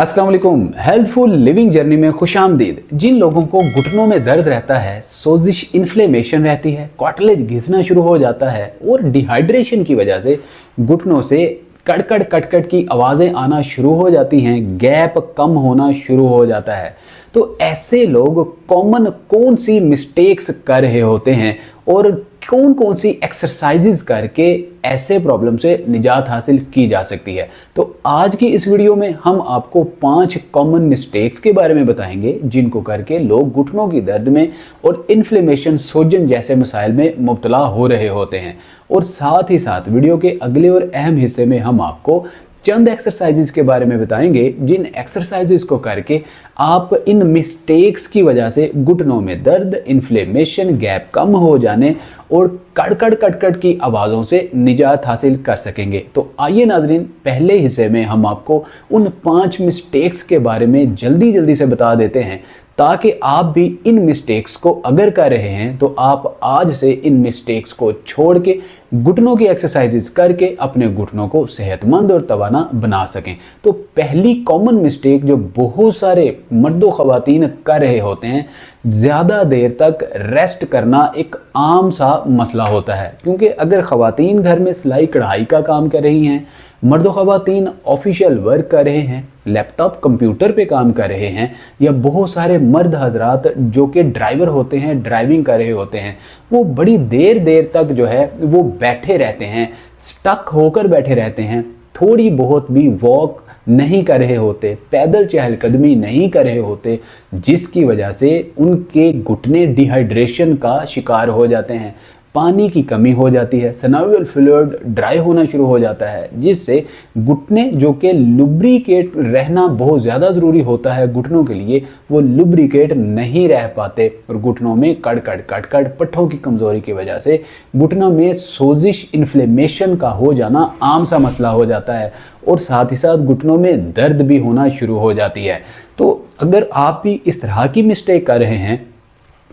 अस्सलाम वालेकुम। Healthful living journey में खुशामदीद। जिन लोगों को घुटनों में दर्द रहता है, सोजिश इन्फ्लेमेशन रहती है, कार्टिलेज घिसना शुरू हो जाता है और डिहाइड्रेशन की वजह से घुटनों से कड़कड़ कटकट की आवाज़ें आना शुरू हो जाती हैं, गैप कम होना शुरू हो जाता है, तो ऐसे लोग कॉमन कौन सी मिस्टेक्स कर रहे होते हैं और कौन कौन सी एक्सरसाइजेज करके ऐसे प्रॉब्लम से निजात हासिल की जा सकती है। तो आज की इस वीडियो में हम आपको 5 कॉमन मिस्टेक्स के बारे में बताएंगे जिनको करके लोग घुटनों की दर्द में और इन्फ्लेमेशन, सोजन जैसे मसाइल में मुब्तला हो रहे होते हैं। और साथ ही साथ वीडियो के अगले और अहम हिस्से में हम आपको चंद एक्सरसाइजेज के बारे में बताएंगे जिन एक्सरसाइजेज को करके आप इन मिस्टेक्स की वजह से घुटनों में दर्द, इन्फ्लेमेशन, गैप कम हो जाने और कड़कड़ कटकट की आवाज़ों से निजात हासिल कर सकेंगे। तो आइए नाजरीन, पहले हिस्से में हम आपको उन 5 मिस्टेक्स के बारे में जल्दी से बता देते हैं ताकि आप भी इन मिस्टेक्स को अगर कर रहे हैं तो आप आज से इन मिस्टेक्स को छोड़ के घुटनों की एक्सरसाइजेस करके अपने घुटनों को सेहतमंद और तवाना बना सकें। तो पहली कॉमन मिस्टेक जो बहुत सारे मर्दों ख़वातीन कर रहे होते हैं, ज़्यादा देर तक रेस्ट करना एक आम सा मसला होता है। क्योंकि अगर ख़वातीन घर में सिलाई कढ़ाई का काम कर रही हैं, मर्दों ख़वातीन ऑफिशियल वर्क कर रहे हैं, लैपटॉप कंप्यूटर पे काम कर रहे हैं, या बहुत सारे मर्द हजरात जो कि ड्राइवर होते हैं, ड्राइविंग कर रहे होते हैं, वो बड़ी देर तक जो है वो बैठे रहते हैं, स्टक होकर बैठे रहते हैं, थोड़ी बहुत भी वॉक नहीं कर रहे होते, पैदल चहलकदमी नहीं कर रहे होते, जिसकी वजह से उनके घुटने डिहाइड्रेशन का शिकार हो जाते हैं, पानी की कमी हो जाती है, सिनोवियल फ्लूइड ड्राई होना शुरू हो जाता है, जिससे घुटने जो कि लुब्रिकेट रहना बहुत ज़्यादा ज़रूरी होता है घुटनों के लिए, वो लुब्रिकेट नहीं रह पाते और घुटनों में कड़कड़ कटकड़, पट्ठों की कमज़ोरी की वजह से घुटनों में सोजिश, इन्फ्लेमेशन का हो जाना आम सा मसला हो जाता है और साथ ही साथ घुटनों में दर्द भी होना शुरू हो जाती है। तो अगर आप भी इस तरह की मिस्टेक कर रहे हैं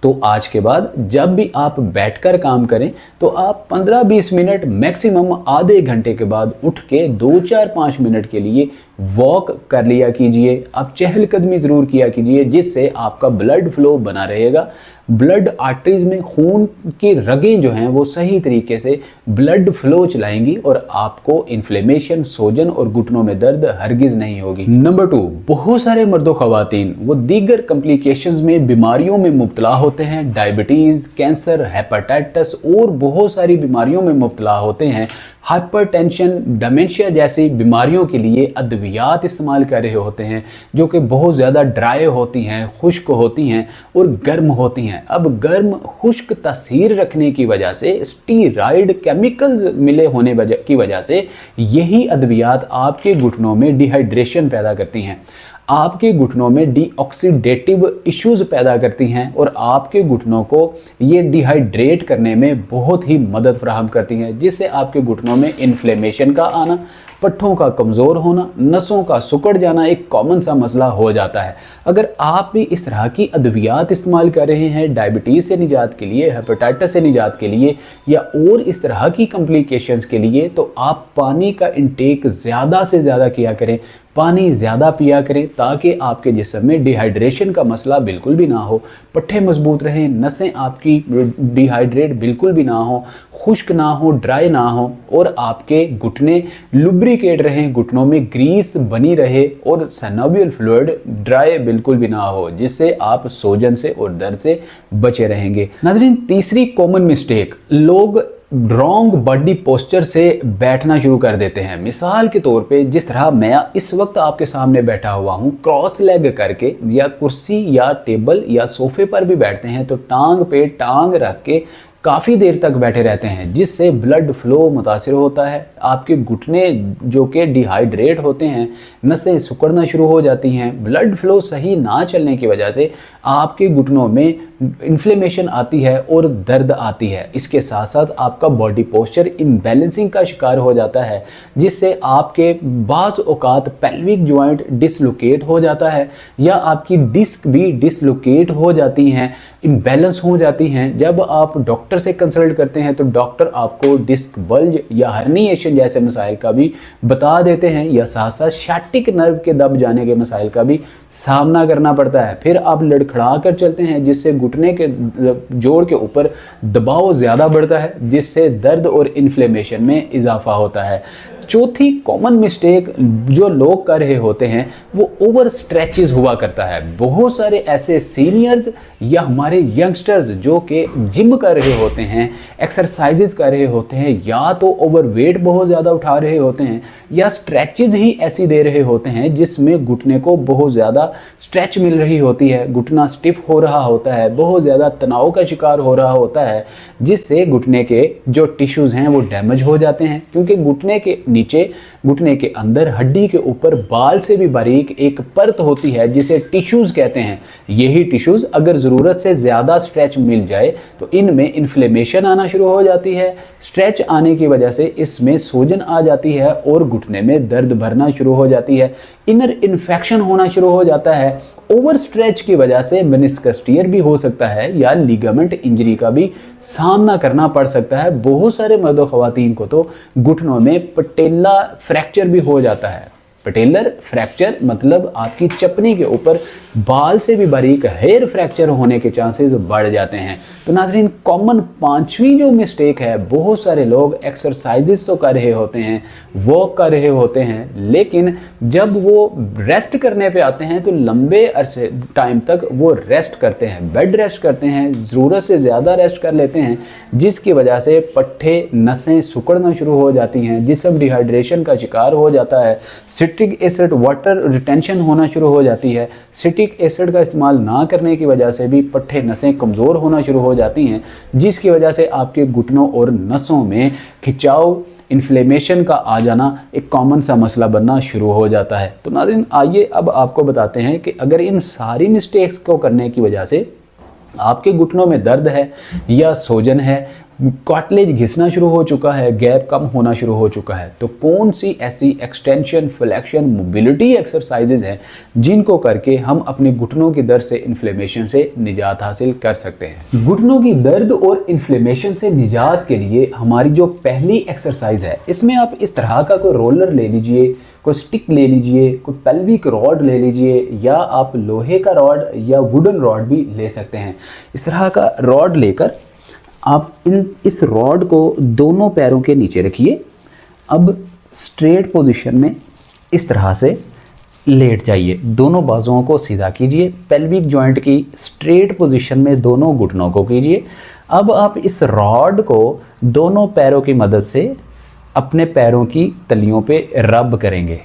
तो आज के बाद जब भी आप बैठकर काम करें तो आप 15-20 मिनट मैक्सिमम आधे घंटे के बाद उठ के 2-4-5 मिनट के लिए वॉक कर लिया कीजिए। आप चहलकदमी ज़रूर किया कीजिए, जिससे आपका ब्लड फ्लो बना रहेगा, ब्लड आर्टरीज में खून की रगें जो हैं वो सही तरीके से ब्लड फ्लो चलाएंगी और आपको इन्फ्लेमेशन, सोजन और घुटनों में दर्द हरगिज़ नहीं होगी। नंबर 2, बहुत सारे मर्दों ख़वातीन वो दीगर कॉम्प्लिकेशंस में, बीमारियों में मुब्तला होते हैं, डायबिटीज़, कैंसर, हेपेटाइटिस और बहुत सारी बीमारियों में मुब्तला होते हैं, हाइपरटेंशन, डिमेंशिया जैसी बीमारियों के लिए अद्वियात इस्तेमाल कर रहे होते हैं जो कि बहुत ज़्यादा ड्राई होती हैं, खुश्क होती हैं और गर्म होती हैं। अब गर्म खुश्क तासीर रखने की वजह से, स्टीरॉयड केमिकल्स मिले होने की वजह से यही अद्वियात आपके घुटनों में डिहाइड्रेशन पैदा करती हैं, आपके घुटनों में डीऑक्सीडेटिव इश्यूज पैदा करती हैं और आपके घुटनों को ये डिहाइड्रेट करने में बहुत ही मदद फराहम करती हैं, जिससे आपके घुटनों में इन्फ्लेमेशन का आना, पट्ठों का कमज़ोर होना, नसों का सिकुड़ जाना एक कॉमन सा मसला हो जाता है। अगर आप भी इस तरह की अद्वियात इस्तेमाल कर रहे हैं डायबिटीज़ से निजात के लिए, हेपेटाइटिस से निजात के लिए या और इस तरह की कॉम्प्लिकेशंस के लिए, तो आप पानी का इंटेक ज़्यादा से ज़्यादा किया करें, पानी ज़्यादा पिया करें ताकि आपके जिस्म में डिहाइड्रेशन का मसला बिल्कुल भी ना हो, पट्ठे मजबूत रहें, नसें आपकी डिहाइड्रेट बिल्कुल भी ना हो, खुश्क ना हो, ड्राई ना हो और आपके घुटने लुब्रिकेट रहें, घुटनों में ग्रीस बनी रहे और सिनोवियल फ्लूइड ड्राई बिल्कुल भी ना हो, जिससे आप सोजन से और दर्द से बचे रहेंगे। नाज़रीन, तीसरी कॉमन मिस्टेक, लोग रॉन्ग बॉडी पोस्चर से बैठना शुरू कर देते हैं। मिसाल के तौर पे जिस तरह मैं इस वक्त आपके सामने बैठा हुआ हूँ, क्रॉस लेग करके, या कुर्सी या टेबल या सोफे पर भी बैठते हैं तो टांग पे टांग रख के काफ़ी देर तक बैठे रहते हैं, जिससे ब्लड फ्लो मुतासिर होता है, आपके घुटने जो कि डिहाइड्रेट होते हैं, नसें सिकुड़ना शुरू हो जाती हैं, ब्लड फ्लो सही ना चलने की वजह से आपके घुटनों में इन्फ्लेमेशन आती है और दर्द आती है। इसके साथ साथ आपका बॉडी पोस्चर इम्बैलेंसिंग का शिकार हो जाता है, जिससे आपके बाज़ औकात पेल्विक जॉइंट डिसलोकेट हो जाता है या आपकी डिस्क भी डिसलोकेट हो जाती हैं, इम्बैलेंस हो जाती हैं। जब आप डॉक्टर से कंसल्ट करते हैं तो डॉक्टर आपको डिस्क बल्ज या हर्निएशन जैसे मसाइल का भी बता देते हैं, या साथ साथ शैटिक नर्व के दब जाने के मसाइल का भी सामना करना पड़ता है। फिर आप लड़खड़ा कर चलते हैं, जिससे घुटने के जोड़ के ऊपर दबाव ज़्यादा बढ़ता है, जिससे दर्द और इन्फ्लेमेशन में इजाफा होता है। चौथी कॉमन मिस्टेक जो लोग कर रहे होते हैं वो ओवर स्ट्रेचेस हुआ करता है। बहुत सारे ऐसे सीनियर्स या हमारे यंगस्टर्स जो कि जिम कर रहे होते हैं, एक्सरसाइजेस कर रहे होते हैं, या तो ओवर वेट बहुत ज़्यादा उठा रहे होते हैं या स्ट्रेचेस ही ऐसी दे रहे होते हैं जिसमें घुटने को बहुत ज़्यादा स्ट्रेच मिल रही होती है, घुटना स्टिफ हो रहा होता है, बहुत ज़्यादा तनाव का शिकार हो रहा होता है, जिससे घुटने के जो टिश्यूज़ हैं वो डैमेज हो जाते हैं। क्योंकि घुटने के नीचे, घुटने के अंदर हड्डी के ऊपर बाल से भी बारीक एक परत होती है जिसे टिश्यूज कहते हैं। यही टिश्यूज अगर ज़रूरत से ज़्यादा स्ट्रेच मिल जाए तो इनमें इन्फ्लेमेशन आना शुरू हो जाती है। स्ट्रेच आने की वजह से इसमें सूजन आ जाती है और घुटने में दर्द भरना शुरू हो जाती है, इनर इन्फेक्शन होना शुरू हो जाता है। ओवर स्ट्रेच की वजह से मेनिस्कस टियर भी हो सकता है या लिगामेंट इंजरी का भी सामना करना पड़ सकता है। बहुत सारे मर्द और ख़वातीन को तो घुटनों में पटेला फ्रैक्चर भी हो जाता है। पटेलर फ्रैक्चर मतलब आपकी चपनी के ऊपर बाल से भी बारीक हेयर फ्रैक्चर होने के चांसेस बढ़ जाते हैं। तो नाज़रीन, कॉमन पांचवी जो मिस्टेक है, बहुत सारे लोग एक्सरसाइजेस तो कर रहे होते हैं, वॉक कर रहे होते हैं, लेकिन जब वो रेस्ट करने पे आते हैं तो लंबे अरसे टाइम तक वो रेस्ट करते हैं, बेड रेस्ट करते हैं, ज़रूरत से ज़्यादा रेस्ट कर लेते हैं, जिसकी वजह से पट्टे नसें सिकुड़ना शुरू हो जाती हैं, जिस्म डिहाइड्रेशन का शिकार हो जाता है, सिट्रिक एसिड वाटर रिटेंशन होना शुरू हो जाती है। सिट्रिक एसिड का इस्तेमाल ना करने की वजह से भी पट्टे नसें कमज़ोर होना शुरू हो जाती हैं, जिसकी वजह से आपके घुटनों और नसों में खिंचाव, इन्फ्लेमेशन का आ जाना एक कॉमन सा मसला बनना शुरू हो जाता है। तो नाज़रीन, आइए अब आपको बताते हैं कि अगर इन सारी मिस्टेक्स को करने की वजह से आपके घुटनों में दर्द है या सूजन है, कार्टिलेज घिसना शुरू हो चुका है, गैप कम होना शुरू हो चुका है, तो कौन सी ऐसी एक्सटेंशन, फ्लेक्शन, मोबिलिटी एक्सरसाइजेज हैं जिनको करके हम अपने घुटनों की दर्द से, इन्फ्लेमेशन से निजात हासिल कर सकते हैं। घुटनों की दर्द और इन्फ्लेमेशन से निजात के लिए हमारी जो पहली एक्सरसाइज है, इसमें आप इस तरह का कोई रोलर ले लीजिए, कोई स्टिक ले लीजिए, कोई पेल्विक रॉड ले लीजिए, या आप लोहे का रॉड या वुडन रॉड भी ले सकते हैं। इस तरह का रॉड लेकर आप इस रॉड को दोनों पैरों के नीचे रखिए। अब स्ट्रेट पोजीशन में इस तरह से लेट जाइए, दोनों बाजुओं को सीधा कीजिए, पेल्विक जॉइंट की स्ट्रेट पोजीशन में दोनों घुटनों को कीजिए। अब आप इस रॉड को दोनों पैरों की मदद से अपने पैरों की तलियों पे रब करेंगे।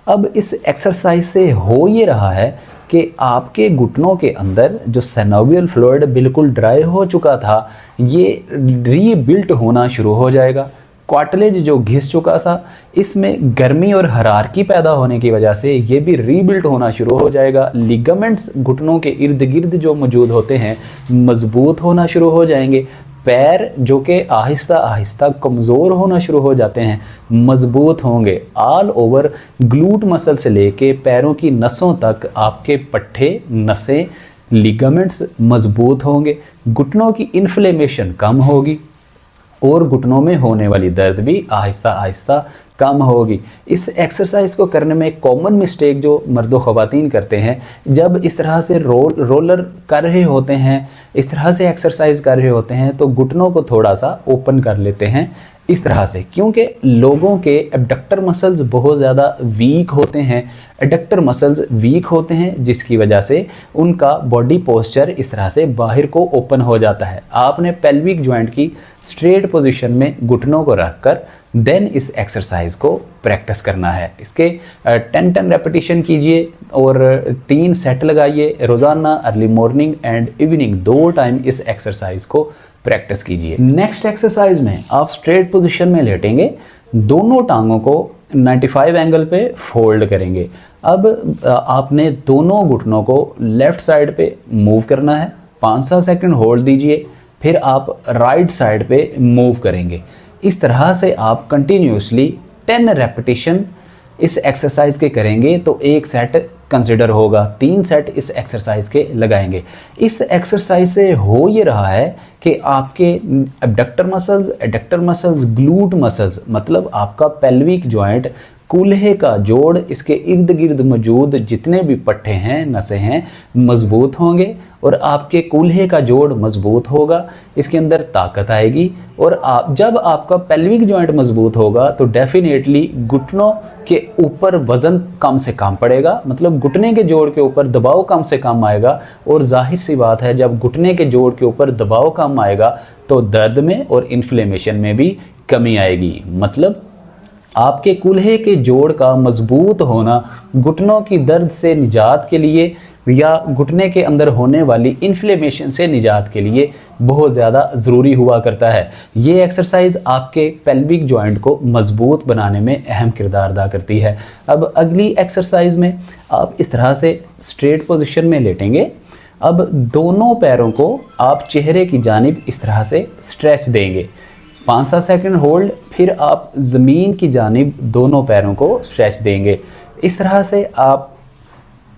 अब इस एक्सरसाइज से हो ये रहा है कि आपके घुटनों के अंदर जो सेनोवियल फ्लूइड बिल्कुल ड्राई हो चुका था, ये रीबिल्ट होना शुरू हो जाएगा। कार्टिलेज जो घिस चुका था, इसमें गर्मी और हरारकी पैदा होने की वजह से ये भी रीबिल्ट होना शुरू हो जाएगा। लिगामेंट्स घुटनों के इर्द गिर्द जो मौजूद होते हैं मजबूत होना शुरू हो जाएंगे। पैर जो कि आहिस्ता आहिस्ता कमज़ोर होना शुरू हो जाते हैं, मजबूत होंगे। ऑल ओवर ग्लूट मसल से लेके पैरों की नसों तक आपके पट्टे, नसें, लिगामेंट्स मजबूत होंगे। घुटनों की इन्फ्लेमेशन कम होगी और घुटनों में होने वाली दर्द भी आहिस्ता आहिस्ता कम होगी। इस एक्सरसाइज को करने में कॉमन मिस्टेक जो मर्दो ख़वातीन करते हैं, जब इस तरह से रोलर कर रहे होते हैं, इस तरह से एक्सरसाइज कर रहे होते हैं, तो घुटनों को थोड़ा सा ओपन कर लेते हैं इस तरह से, क्योंकि लोगों के एबडक्टर मसल्स बहुत ज़्यादा वीक होते हैं। एडक्टर मसल्स वीक होते हैं जिसकी वजह से उनका बॉडी पोस्चर इस तरह से बाहर को ओपन हो जाता है। आपने पेल्विक जॉइंट की स्ट्रेट पोजीशन में घुटनों को रखकर देन इस एक्सरसाइज को प्रैक्टिस करना है। इसके 10 रेपिटेशन कीजिए और 3 सेट लगाइए रोज़ाना, early morning and evening 2 time इस एक्सरसाइज को प्रैक्टिस कीजिए। नेक्स्ट एक्सरसाइज में आप स्ट्रेट पोजीशन में लेटेंगे, दोनों टांगों को 95 एंगल पे फोल्ड करेंगे। अब आपने दोनों घुटनों को लेफ्ट साइड पे मूव करना है 5-7 सेकंड होल्ड दीजिए, फिर आप राइट साइड पे मूव करेंगे। इस तरह से आप कंटिन्यूसली 10 रेपिटेशन इस एक्सरसाइज के करेंगे तो एक सेट कंसिडर होगा, 3 सेट इस एक्सरसाइज के लगाएंगे। इस एक्सरसाइज से हो ये रहा है कि आपके एडक्टर मसल्स, ग्लूट मसल्स, मतलब आपका पेल्विक जॉइंट, कूल्हे का जोड़, इसके इर्द गिर्द मौजूद जितने भी पट्टे हैं, नसें हैं, मजबूत होंगे और आपके कूल्हे का जोड़ मजबूत होगा, इसके अंदर ताकत आएगी। और जब आपका पेल्विक जॉइंट मजबूत होगा तो डेफिनेटली घुटनों के ऊपर वजन कम से कम पड़ेगा, मतलब घुटने के जोड़ के ऊपर दबाव कम से कम आएगा। और जाहिर सी बात है, जब घुटने के जोड़ के ऊपर दबाव कम आएगा तो दर्द में और इन्फ्लेमेशन में भी कमी आएगी। मतलब आपके कूल्हे के जोड़ का मजबूत होना घुटनों की दर्द से निजात के लिए या घुटने के अंदर होने वाली इन्फ्लेमेशन से निजात के लिए बहुत ज़्यादा ज़रूरी हुआ करता है। ये एक्सरसाइज आपके पेल्विक जॉइंट को मजबूत बनाने में अहम किरदार अदा करती है। अब अगली एक्सरसाइज में आप इस तरह से स्ट्रेट पोजीशन में लेटेंगे। अब दोनों पैरों को आप चेहरे की जानिब इस तरह से स्ट्रेच देंगे, 5-7 सेकंड होल्ड, फिर आप ज़मीन की जानिब दोनों पैरों को स्ट्रेच देंगे। इस तरह से आप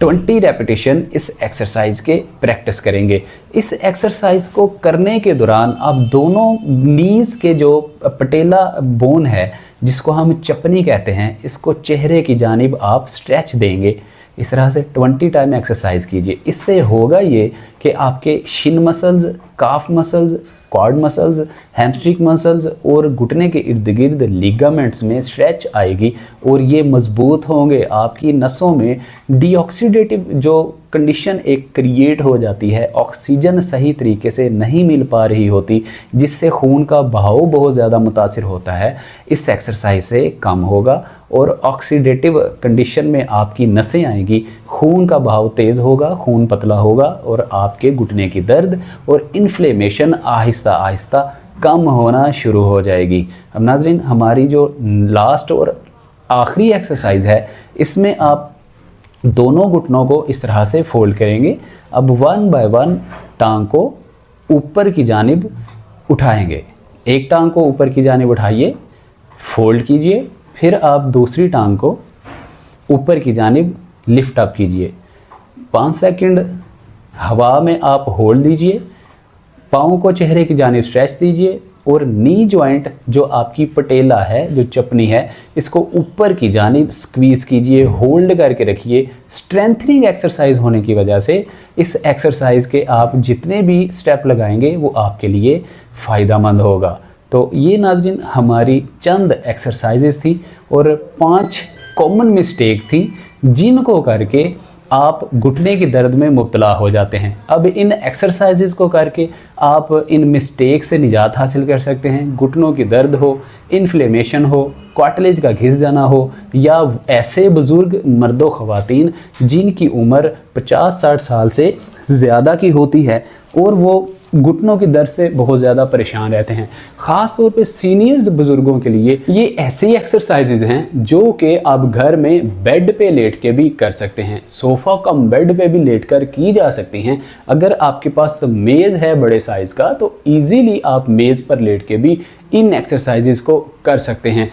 20 रेपिटेशन इस एक्सरसाइज के प्रैक्टिस करेंगे। इस एक्सरसाइज को करने के दौरान आप दोनों नीज के जो पटेला बोन है, जिसको हम चपनी कहते हैं, इसको चेहरे की जानिब आप स्ट्रेच देंगे। इस तरह से 20 टाइम एक्सरसाइज कीजिए। इससे होगा ये कि आपके शिन मसल्स, काफ muscles, quad muscles, hamstring muscles और घुटने के इर्द गिर्द लिगामेंट्स में स्ट्रेच आएगी और ये मजबूत होंगे। आपकी नसों में डीऑक्सीडेटिव जो कंडीशन एक क्रिएट हो जाती है, ऑक्सीजन सही तरीके से नहीं मिल पा रही होती, जिससे खून का बहाव बहुत ज़्यादा मुतासिर होता है, इस एक्सरसाइज से कम होगा और ऑक्सीडेटिव कंडीशन में आपकी नसें आएंगी, खून का बहाव तेज़ होगा, खून पतला होगा और आपके घुटने की दर्द और इन्फ्लेमेशन आहिस्ता आहिस्ता कम होना शुरू हो जाएगी। अब नाज़रीन, हमारी जो लास्ट और आखिरी एक्सरसाइज है, इसमें आप दोनों घुटनों को इस तरह से फोल्ड करेंगे। अब 1 बाय 1 टांग को ऊपर की जानिब उठाएंगे। एक टांग को ऊपर की जानिब उठाइए, फोल्ड कीजिए, फिर आप दूसरी टांग को ऊपर की जानिब लिफ्ट अप कीजिए। 5 सेकंड हवा में आप होल्ड दीजिए, पाँव को चेहरे की जानिब स्ट्रेच दीजिए और नी जॉइंट जो आपकी पटेला है, जो चपनी है, इसको ऊपर की जानिब स्क्वीज कीजिए, होल्ड करके रखिए। स्ट्रेंथनिंग एक्सरसाइज होने की वजह से इस एक्सरसाइज के आप जितने भी स्टेप लगाएंगे वो आपके लिए फ़ायदेमंद होगा। तो ये नाज़रीन हमारी चंद एक्सरसाइजेस थी और 5 कॉमन मिस्टेक थी जिनको करके आप घुटने की दर्द में मुब्तला हो जाते हैं। अब इन एक्सरसाइजेस को करके आप इन मिस्टेक से निजात हासिल कर सकते हैं। घुटनों की दर्द हो, इन्फ्लेमेशन हो, कार्टिलेज का घिस जाना हो, या ऐसे बुज़ुर्ग मर्दो ख़वातीन जिनकी उम्र 50-60 साल से ज़्यादा की होती है और वो घुटनों की दर्द से बहुत ज़्यादा परेशान रहते हैं। ख़ास तौर पे सीनियर्स बुज़ुर्गों के लिए ये ऐसी एक्सरसाइजेज हैं जो कि आप घर में बेड पे लेट के भी कर सकते हैं, सोफ़ा कम बेड पे भी लेट कर की जा सकती हैं। अगर आपके पास मेज़ है बड़े साइज़ का तो ईज़िली आप मेज़ पर लेट के भी इन एक्सरसाइजेज को कर सकते हैं।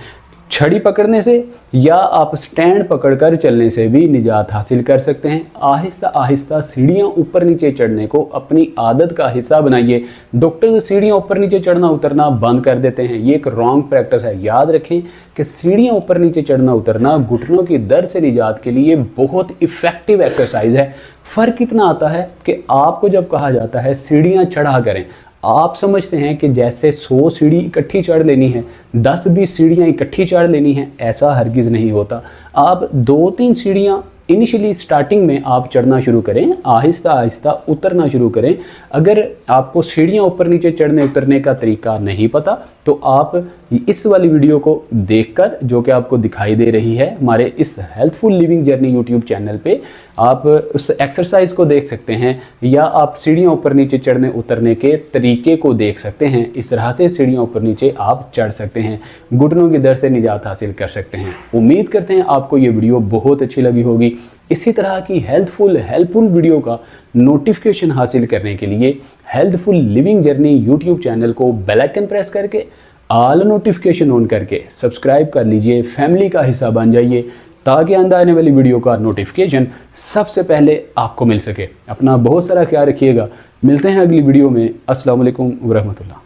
छड़ी पकड़ने से या आप स्टैंड पकड़कर चलने से भी निजात हासिल कर सकते हैं। आहिस्ता आहिस्ता सीढ़ियाँ ऊपर नीचे चढ़ने को अपनी आदत का हिस्सा बनाइए। डॉक्टर सीढ़ियाँ ऊपर नीचे चढ़ना उतरना बंद कर देते हैं, ये एक रॉन्ग प्रैक्टिस है। याद रखें कि सीढ़ियाँ ऊपर नीचे चढ़ना उतरना घुटनों की दर्द से निजात के लिए बहुत इफ़ेक्टिव एक्सरसाइज है। फ़र्क इतना आता है कि आपको जब कहा जाता है सीढ़ियाँ चढ़ा करें, आप समझते हैं कि जैसे 100 सीढ़ी इकट्ठी चढ़ लेनी है, 10-20 सीढ़ियाँ इकट्ठी चढ़ लेनी है, ऐसा हरगिज़ नहीं होता। आप 2-3 सीढ़ियाँ इनिशियली स्टार्टिंग में आप चढ़ना शुरू करें, आहिस्ता आहिस्ता उतरना शुरू करें। अगर आपको सीढ़ियाँ ऊपर नीचे चढ़ने उतरने का तरीका नहीं पता तो आप इस वाली वीडियो को देखकर, जो कि आपको दिखाई दे रही है हमारे इस healthful living journey YouTube channel पे, आप उस एक्सरसाइज को देख सकते हैं या आप सीढ़ियाँ ऊपर नीचे चढ़ने उतरने के तरीके को देख सकते हैं। इस तरह से सीढ़ियाँ ऊपर नीचे आप चढ़ सकते हैं, घुटनों की दर्द से निजात हासिल कर सकते हैं। उम्मीद करते हैं आपको ये वीडियो बहुत अच्छी लगी होगी। इसी तरह की हेल्पफुल वीडियो का नोटिफिकेशन हासिल करने के लिए healthful living journey YouTube channel को बेल आइकन प्रेस करके ऑल नोटिफिकेशन ऑन करके सब्सक्राइब कर लीजिए, फैमिली का हिस्सा बन जाइए, ताकि आने वाली वीडियो का नोटिफिकेशन सबसे पहले आपको मिल सके। अपना बहुत सारा ख्याल रखिएगा। मिलते हैं अगली वीडियो में। अस्सलाम वालेकुम व रहमतुल्लाह।